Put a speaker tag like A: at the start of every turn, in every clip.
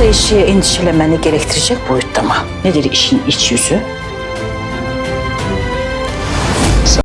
A: Yoksa işi endişelenmeni gerektirecek boyutta mı? Nedir işin iç yüzü?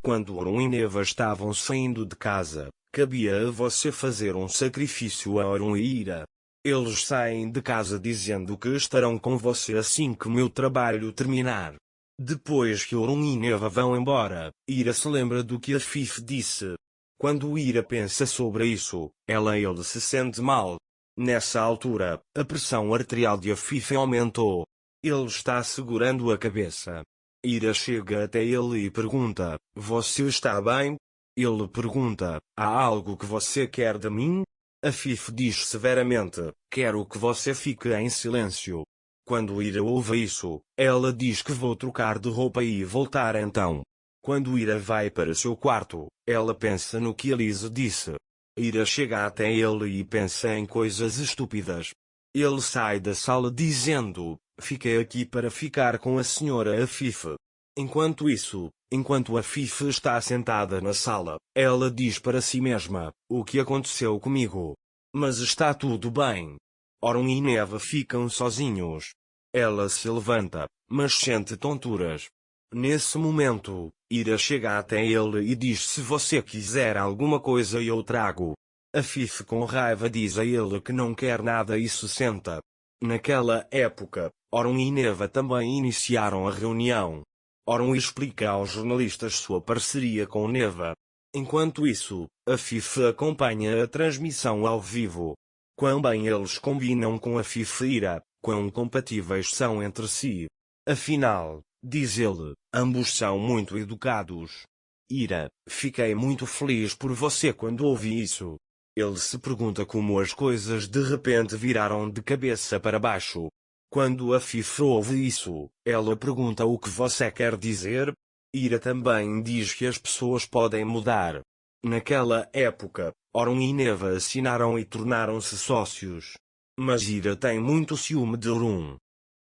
B: Quando Orun e Neva estavam saindo de casa, cabia a você fazer sacrifício a Orun e Ira. Eles saem de casa dizendo que estarão com você assim que meu trabalho terminar. Depois que Orun e Neva vão embora, Ira se lembra do que a Fif disse. Quando Ira pensa sobre isso, ele se sente mal. Nessa altura, a pressão arterial de Afif aumentou. Ele está segurando a cabeça. Ira chega até ele e pergunta: "Você está bem?" Ele pergunta: "Há algo que você quer de mim?" Afif diz severamente: "Quero que você fique em silêncio." Quando Ira ouve isso, ela diz que vou trocar de roupa e voltar então. Quando Ira vai para seu quarto, ela pensa no que Elise disse. Ira chega até ele e pensa em coisas estúpidas. Ele sai da sala dizendo: "Fiquei aqui para ficar com a senhora Afif." Enquanto isso, enquanto Afif está sentada na sala, ela diz para si mesma: "O que aconteceu comigo? Mas está tudo bem." Orun e Neva ficam sozinhos. Ela se levanta, mas sente tonturas. Nesse momento, Ira chega até ele e diz: "Se você quiser alguma coisa eu trago." Afif com raiva diz a ele que não quer nada e se senta. Naquela época, Orun e Neva também iniciaram a reunião. Orun explica aos jornalistas sua parceria com Neva. Enquanto isso, Afif acompanha a transmissão ao vivo. Quão bem eles combinam com Afif e Ira, quão compatíveis são entre si. Afinal, diz ele, ambos são muito educados. Ira: "Fiquei muito feliz por você quando ouvi isso." Ele se pergunta como as coisas de repente viraram de cabeça para baixo. Quando Afif ouve isso, ela pergunta: "O que você quer dizer?" Ira também diz que as pessoas podem mudar. Naquela época, Orun e Neva assinaram e tornaram-se sócios. Mas Ira tem muito ciúme de Orun.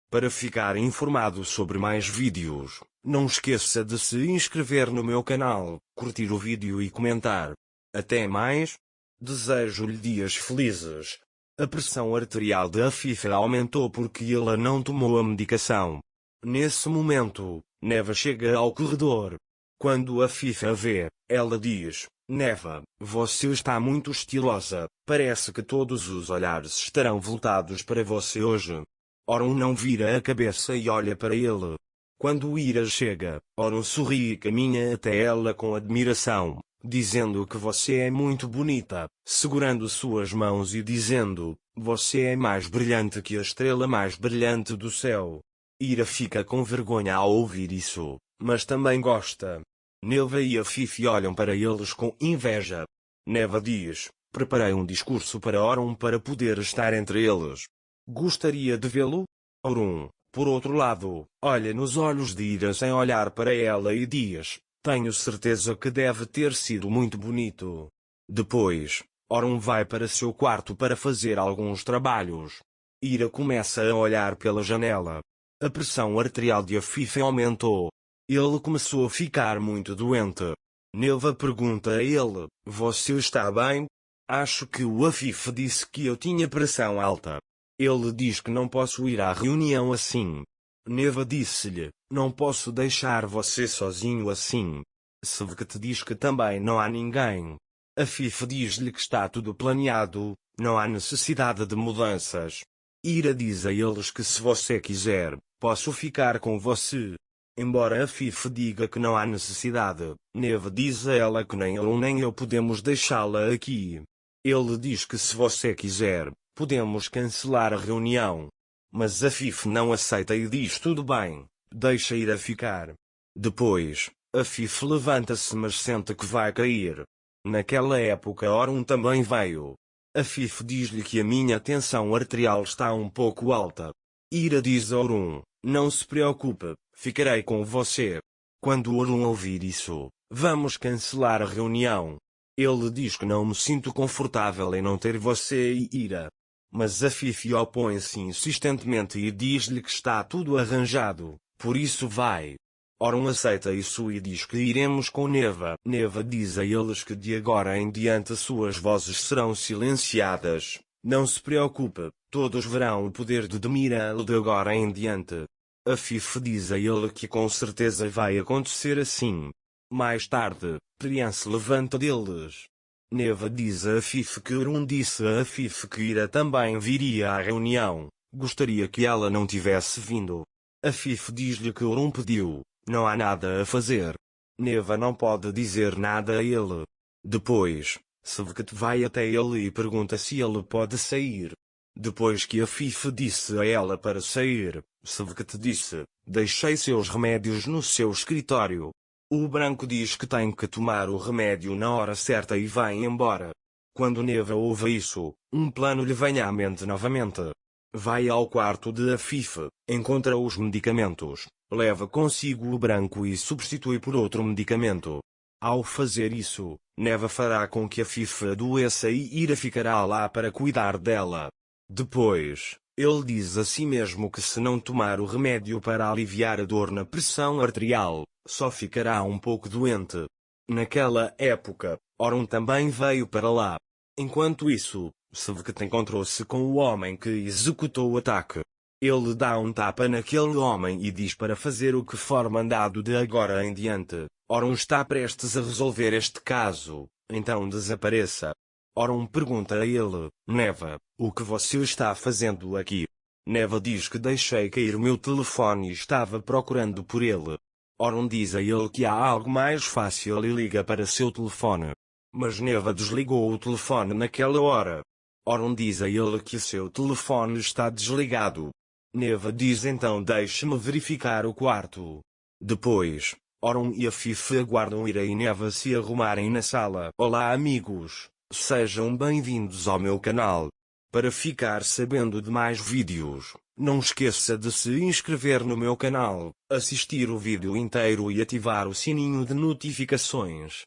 B: Para ficar informado sobre mais vídeos, não esqueça de se inscrever no meu canal, curtir o vídeo e comentar. Até mais! Desejo-lhe dias felizes. A pressão arterial de Afif aumentou porque ela não tomou a medicação. Nesse momento, Neva chega ao corredor. Quando Afif a vê, ela diz: "Neva, você está muito estilosa, parece que todos os olhares estarão voltados para você hoje." Orun não vira a cabeça e olha para ele. Quando Ira chega, Orun sorri e caminha até ela com admiração, dizendo que você é muito bonita, segurando suas mãos e dizendo: "Você é mais brilhante que a estrela mais brilhante do céu." Ira fica com vergonha ao ouvir isso, mas também gosta. Neva e Afif olham para eles com inveja. Neva diz: "Preparei um discurso para Orun para poder estar entre eles. Gostaria de vê-lo?" Orun, por outro lado, olha nos olhos de Ira sem olhar para ela e diz: "Tenho certeza que deve ter sido muito bonito." Depois, Orun vai para seu quarto para fazer alguns trabalhos. Ira começa a olhar pela janela. A pressão arterial de Afif aumentou. Ele começou a ficar muito doente. Neva pergunta a ele: "Você está bem?" "Acho que o Afif disse que eu tinha pressão alta. Ele diz que não posso ir à reunião assim." Neva disse-lhe: "Não posso deixar você sozinho assim. Sevket diz que também não há ninguém." Afif diz-lhe que está tudo planeado, não há necessidade de mudanças. Ira diz a eles que se você quiser, posso ficar com você. Embora Afif diga que não há necessidade, Neva diz a ela que nem ele nem eu podemos deixá-la aqui. Ele diz que se você quiser, podemos cancelar a reunião. Mas Afif não aceita e diz: "Tudo bem, deixa Ira ficar." Depois, Afif levanta-se mas sente que vai cair. Naquela época Orun também veio. Afif diz-lhe que a minha tensão arterial está um pouco alta. Ira diz a Orun: "Não se preocupe, ficarei com você." Quando Orun ouvir isso: "Vamos cancelar a reunião." Ele diz que: "Não me sinto confortável em não ter você e Ira." Mas Afif opõe-se insistentemente e diz-lhe que está tudo arranjado, por isso vai. Orun aceita isso e diz que iremos com Neva. Neva diz a eles que de agora em diante suas vozes serão silenciadas, Não se preocupe, todos verão o poder de Demiral de agora em diante. Afif diz a ele que com certeza vai acontecer assim. Mais tarde, Priam se levanta deles. Neva diz a Afif que Orun disse a Afif que Ira também viria à reunião. Gostaria que ela não tivesse vindo. Afif diz-lhe que Orun pediu. Não há nada a fazer. Neva não pode dizer nada a ele. Depois, Sevket vai até ele e pergunta se ele pode sair. Depois que Afif disse a ela para sair, Sevket disse, deixei seus remédios no seu escritório. O branco diz que tem que tomar o remédio na hora certa e vai embora. Quando Neva ouve isso, um plano lhe vem à mente novamente. Vai ao quarto de Afif, encontra os medicamentos, leva consigo o branco e substitui por outro medicamento. Ao fazer isso, Neva fará com que Afif adoeça e Ira ficará lá para cuidar dela. Depois, ele diz a si mesmo que se não tomar o remédio para aliviar a dor na pressão arterial, só ficará um pouco doente. Naquela época, Orun também veio para lá. Enquanto isso, Sevket encontrou-se com o homem que executou o ataque. Ele dá um tapa naquele homem e diz para fazer o que for mandado de agora em diante. Orun está prestes a resolver este caso, então desapareça. Orun pergunta a ele, Neva, o que você está fazendo aqui? Neva diz que deixei cair o meu telefone e estava procurando por ele. Orun diz a ele que há algo mais fácil e liga para seu telefone. Mas Neva desligou o telefone naquela hora. Orun diz a ele que seu telefone está desligado. Neva diz então deixe-me verificar o quarto. Depois, Orun e Afif aguardam Ira e Neva se arrumarem na sala. Olá amigos, sejam bem-vindos ao meu canal. Para ficar sabendo de mais vídeos, não esqueça de se inscrever no meu canal, assistir o vídeo inteiro e ativar o sininho de notificações.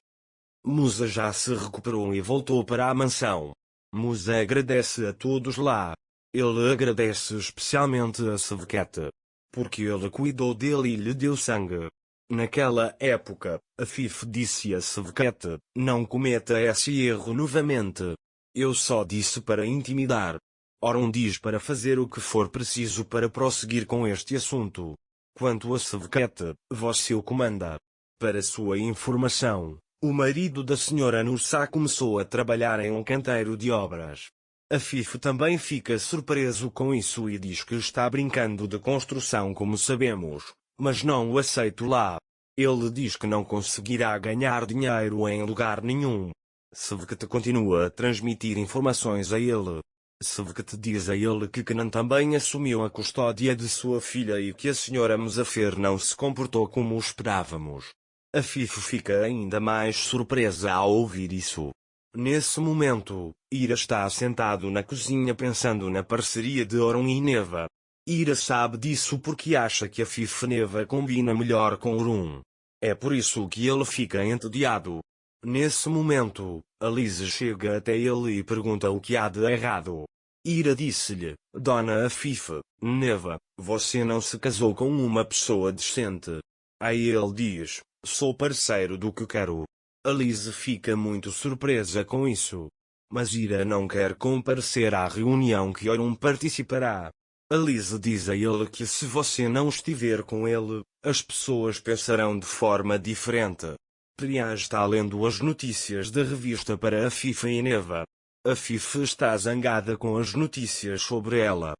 B: Musa já se recuperou e voltou para a mansão. Musa agradece a todos lá. Ele agradece especialmente a Sevket, porque ele cuidou dele e lhe deu sangue. Naquela época, Afif disse a Sevket, não cometa esse erro novamente. Eu só disse para intimidar. Orun diz para fazer o que for preciso para prosseguir com este assunto. Quanto a Sevket, você o comanda. Para sua informação, o marido da senhora Nursa começou a trabalhar em um canteiro de obras. Afif também fica surpreso com isso e diz que está brincando de construção como sabemos, mas não o aceito lá. Ele diz que não conseguirá ganhar dinheiro em lugar nenhum. Sevket continua a transmitir informações a ele. Sevket diz a ele que Kenan também assumiu a custódia de sua filha e que a senhora Muzafer não se comportou como esperávamos. Afif fica ainda mais surpresa ao ouvir isso. Nesse momento, Ira está sentado na cozinha pensando na parceria de Orun e Neva. Ira sabe disso porque acha que Afif e Neva combina melhor com Orun. É por isso que ele fica entediado. Nesse momento, Alice chega até ele e pergunta o que há de errado. Ira disse-lhe, Dona Afif, Neva, você não se casou com uma pessoa decente. Aí ele diz, sou parceiro do que quero. Alice fica muito surpresa com isso. Mas Ira não quer comparecer à reunião que Orun participará. Alice diz a ele que se você não estiver com ele, as pessoas pensarão de forma diferente. Priya está lendo as notícias da revista para Afif e Neva. Afif está zangada com as notícias sobre ela.